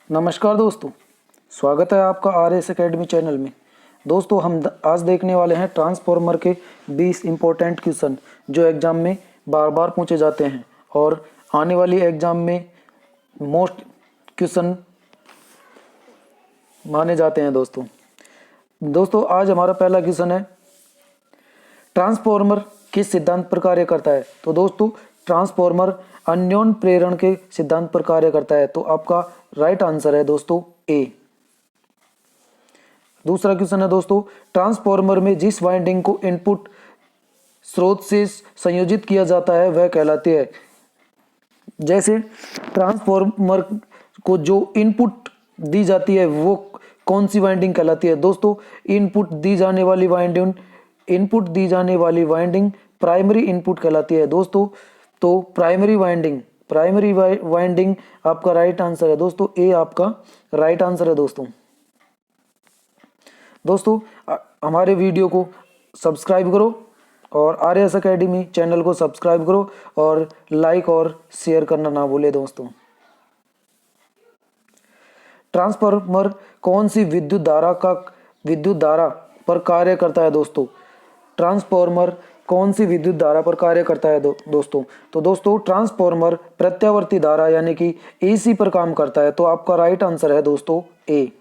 नमस्कार दोस्तों, स्वागत है आपका आर एस अकेडमी चैनल में। दोस्तों हम आज देखने वाले हैं ट्रांसफॉर्मर के 20 इम्पोर्टेंट क्वेश्चन जो एग्ज़ाम में बार बार पूछे जाते हैं और आने वाली एग्ज़ाम में मोस्ट क्वेश्चन माने जाते हैं। दोस्तों आज हमारा पहला क्वेश्चन है, ट्रांसफॉर्मर किस सिद्धांत पर कार्य करता है। तो दोस्तों ट्रांसफॉर्मर अन्योन्य प्रेरण के सिद्धांत पर कार्य करता है। तो आपका राइट आंसर है दोस्तों ए। दूसरा क्वेश्चन है दोस्तों, ट्रांसफॉर्मर में जिस वाइंडिंग को इनपुट स्रोत से संयोजित किया जाता है वह कहलाती है। जैसे ट्रांसफॉर्मर को जो इनपुट दी जाती है वो कौन सी वाइंडिंग कहलाती है। दोस्तों इनपुट दी जाने वाली वाइंडिंग प्राइमरी इनपुट कहलाती है। दोस्तों तो प्राइमरी वाइंडिंग आपका राइट आंसर है दोस्तों, ए आपका राइट आंसर है। दोस्तों हमारे वीडियो को सब्सक्राइब करो और आर एस अकेडमी चैनल को सब्सक्राइब करो और लाइक और शेयर करना ना भूले। दोस्तों ट्रांसफार्मर कौन सी विद्युत धारा पर कार्य करता है। दोस्तों ट्रांसफार्मर कौन सी विद्युत धारा पर कार्य करता है दोस्तों। तो दोस्तों ट्रांसफार्मर प्रत्यावर्ती धारा यानी कि एसी पर काम करता है। तो आपका राइट आंसर है दोस्तों ए।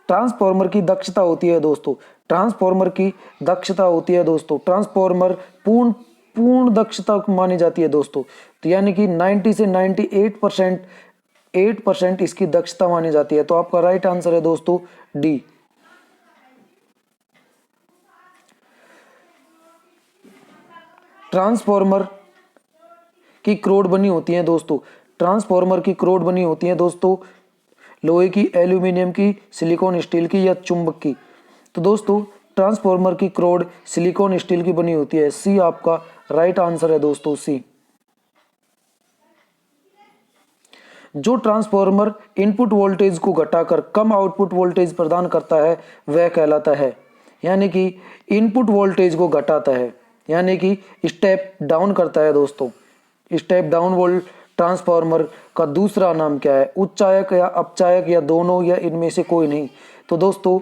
ट्रांसफार्मर की दक्षता होती है दोस्तों, ट्रांसफार्मर पूर्ण दक्षता मानी जाती है दोस्तों। तो यानी कि 90 से 98% इसकी दक्षता मानी जाती है। तो आपका राइट आंसर है दोस्तों डी। ट्रांसफार्मर की क्रोड बनी होती है दोस्तों, लोहे की, एल्यूमिनियम की, सिलिकॉन स्टील की या चुंबक की। तो दोस्तों ट्रांसफार्मर की क्रोड सिलिकॉन स्टील की बनी होती है। सी आपका राइट आंसर है दोस्तों, सी। जो ट्रांसफार्मर इनपुट वोल्टेज को घटाकर कम आउटपुट वोल्टेज प्रदान करता है वह कहलाता है। यानी कि इनपुट वोल्टेज को घटाता है, यानी कि स्टेप डाउन करता है। दोस्तों स्टेप डाउन वोल्ट ट्रांसफार्मर का दूसरा नाम क्या है, उच्चायक या अपचायक या दोनों या इनमें से कोई नहीं। तो दोस्तों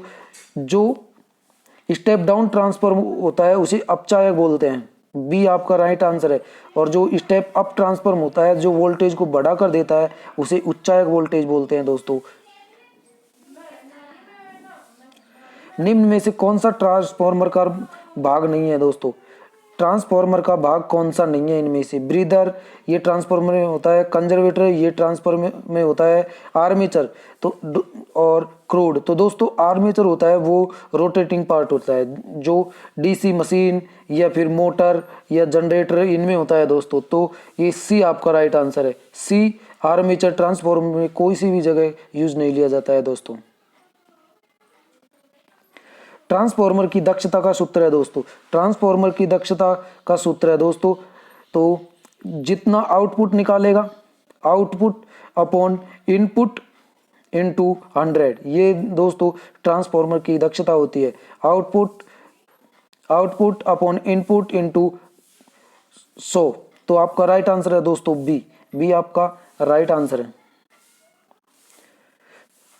जो स्टेप डाउन ट्रांसफार्मर होता है उसे अपचायक बोलते हैं, बी आपका राइट आंसर है। और जो स्टेप अप ट्रांसफार्मर होता है जो वोल्टेज को बढ़ा कर देता है उसे उच्चायक वोल्टेज बोलते हैं। दोस्तों निम्न में से कौन सा ट्रांसफार्मर का भाग नहीं है। दोस्तों ट्रांसफार्मर का भाग कौन सा नहीं है इनमें से, ब्रीदर ये ट्रांसफार्मर में होता है, कंजर्वेटर ये ट्रांसफार्मर में होता है, आर्मेचर तो और क्रूड। तो दोस्तों आर्मेचर होता है वो रोटेटिंग पार्ट होता है जो डीसी मशीन या फिर मोटर या जनरेटर इनमें होता है। दोस्तों तो ये सी आपका राइट आंसर है, सी। आर्मेचर ट्रांसफार्मर में कोई सी भी जगह यूज नहीं लिया जाता है। दोस्तों ट्रांसफार्मर की दक्षता का सूत्र है दोस्तों, तो जितना आउटपुट निकालेगा, आउटपुट अपॉन इनपुट इनटू 100, ये दोस्तों ट्रांसफार्मर की दक्षता होती है। Output upon input into 100। तो आपका राइट आंसर है दोस्तों बी आपका राइट आंसर है।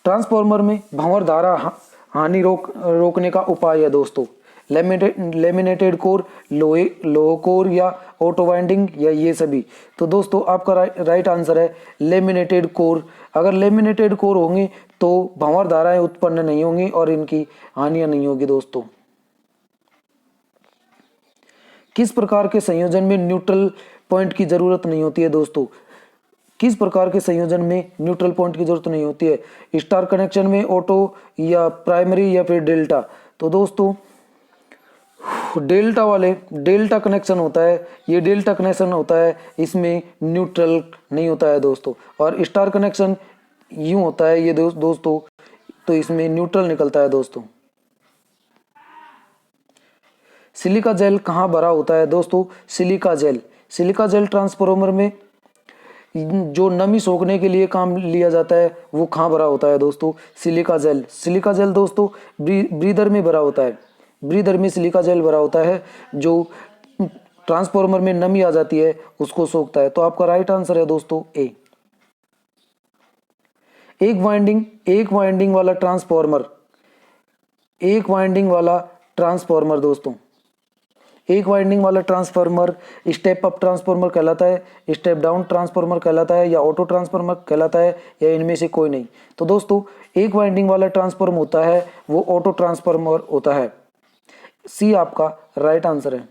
ट्रांसफार्मर में भंवर धारा हानि रोकने का उपाय है दोस्तों, लेमिनेटेड कोर, लोह कोर या ऑटो वाइंडिंग या ये सभी। तो दोस्तों आपका राइट आंसर है लेमिनेटेड कोर। अगर लेमिनेटेड कोर होंगे तो भंवर धाराएं उत्पन्न नहीं होंगी और इनकी हानियां नहीं होगी। दोस्तों किस प्रकार के संयोजन में न्यूट्रल पॉइंट की जरूरत नहीं होती है। दोस्तों किस प्रकार के संयोजन में न्यूट्रल पॉइंट की जरूरत नहीं होती है, स्टार कनेक्शन में, ऑटो या प्राइमरी या फिर डेल्टा। तो दोस्तों डेल्टा कनेक्शन होता है, ये डेल्टा कनेक्शन होता है, इसमें न्यूट्रल नहीं होता है दोस्तों। और स्टार कनेक्शन यूं होता है ये दोस्तों, तो इसमें न्यूट्रल निकलता है। दोस्तों सिलिका जेल कहाँ भरा होता है। दोस्तों सिलिका जेल ट्रांसफार्मर में जो नमी सोखने के लिए काम लिया जाता है वो कहाँ भरा होता है। दोस्तों सिलिका जेल दोस्तों ब्रीदर में भरा होता है, ब्रीदर में सिलिका जेल भरा होता है जो ट्रांसफार्मर में नमी आ जाती है उसको सोखता है। तो आपका राइट आंसर है दोस्तों ए। एक वाइंडिंग वाला ट्रांसफॉर्मर, एक वाइंडिंग वाला ट्रांसफॉर्मर दोस्तों, एक वाइंडिंग वाला ट्रांसफार्मर स्टेप अप ट्रांसफार्मर कहलाता है, स्टेप डाउन ट्रांसफार्मर कहलाता है, या ऑटो ट्रांसफार्मर कहलाता है, या इनमें से कोई नहीं। तो दोस्तों एक वाइंडिंग वाला ट्रांसफार्मर होता है वो ऑटो ट्रांसफार्मर होता है। सी आपका राइट आंसर है।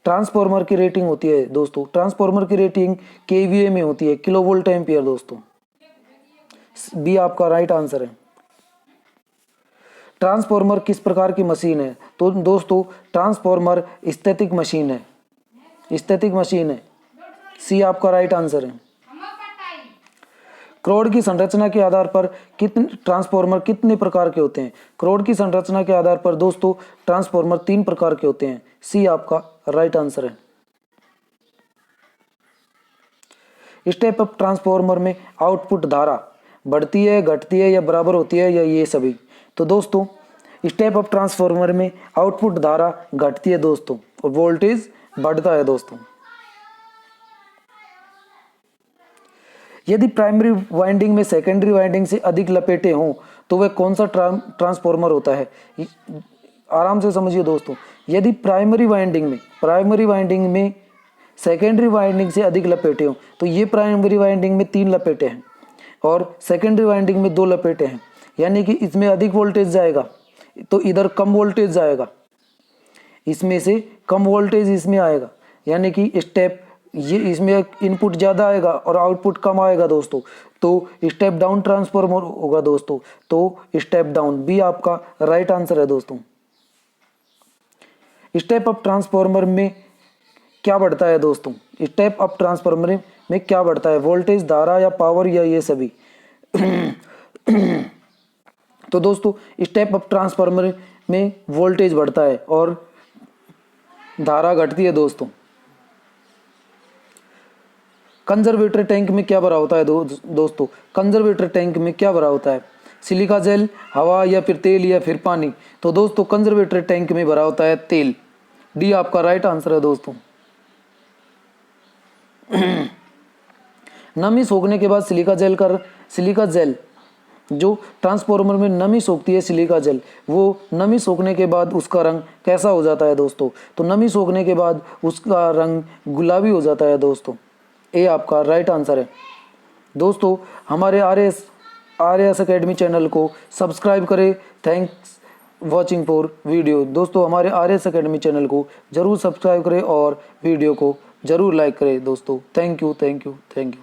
ट्रांसफार्मर की रेटिंग होती है दोस्तों, ट्रांसफार्मर की रेटिंग केवीए में होती है, किलो वोल्ट एम्पियर दोस्तों। बी आपका राइट आंसर है। ट्रांसफार्मर किस प्रकार की मशीन है? तो दोस्तों ट्रांसफार्मर स्टैटिक मशीन है, स्टैटिक मशीन है। सी आपका राइट आंसर है। क्रोड की संरचना के आधार पर कितने ट्रांसफार्मर कितने प्रकार के होते हैं? क्रोड की संरचना के आधार पर दोस्तों ट्रांसफार्मर 3 प्रकार के होते हैं। सी आपका राइट आंसर है। स्टेप अप ट्रांसफार्मर में आउटपुट धारा बढ़ती है, घटती है, या बराबर होती है, या ये सभी? तो दोस्तों स्टेप अप ट्रांसफार्मर में आउटपुट धारा घटती है दोस्तों, और वोल्टेज बढ़ता है दोस्तों। यदि प्राइमरी वाइंडिंग में सेकेंडरी वाइंडिंग से अधिक लपेटे हों तो वह कौन सा ट्रांसफार्मर होता है? आराम से समझिए दोस्तों, यदि प्राइमरी वाइंडिंग में सेकेंडरी वाइंडिंग से अधिक लपेटे हों, तो ये प्राइमरी वाइंडिंग में 3 लपेटे हैं और सेकेंडरी वाइंडिंग में 2 लपेटे हैं, यानी कि इसमें अधिक वोल्टेज जाएगा तो इधर कम वोल्टेज जाएगा, इसमें से कम वोल्टेज इसमें आएगा, यानी कि स्टेप ये इसमें इनपुट ज़्यादा आएगा और आउटपुट कम आएगा दोस्तों, तो स्टेप डाउन ट्रांसफार्मर होगा दोस्तों। तो स्टेप डाउन, बी आपका राइट आंसर है दोस्तों। स्टेप अप ट्रांसफार्मर में क्या बढ़ता है दोस्तों? स्टेप अप ट्रांसफार्मर में क्या बढ़ता है? वोल्टेज, धारा, या पावर, या ये सभी? तो दोस्तों स्टेप अप ट्रांसफार्मर में वोल्टेज बढ़ता है और धारा घटती है दोस्तों। कंजर्वेटर टैंक में क्या भरा होता है दोस्तों? कंजर्वेटर टैंक में क्या भरा होता है? सिलिका जेल, हवा, या फिर तेल, या फिर पानी? तो दोस्तों कंजर्वेटर टैंक में भरा होता है तेल। डी आपका राइट आंसर है दोस्तों। नमी सोखने के बाद सिलिका जेल जो ट्रांसफार्मर में नमी सोखती है, सिलिका जेल, वो नमी सोखने के बाद उसका रंग कैसा हो जाता है दोस्तों? तो नमी सोखने के बाद उसका रंग गुलाबी हो जाता है दोस्तों। ए आपका राइट आंसर है दोस्तों। हमारे आर एस अकेडमी चैनल को सब्सक्राइब करें। Thanks watching for video. दोस्तों हमारे आर एस अकेडमी चैनल को जरूर सब्सक्राइब करें और वीडियो को जरूर लाइक करें दोस्तों। Thank you.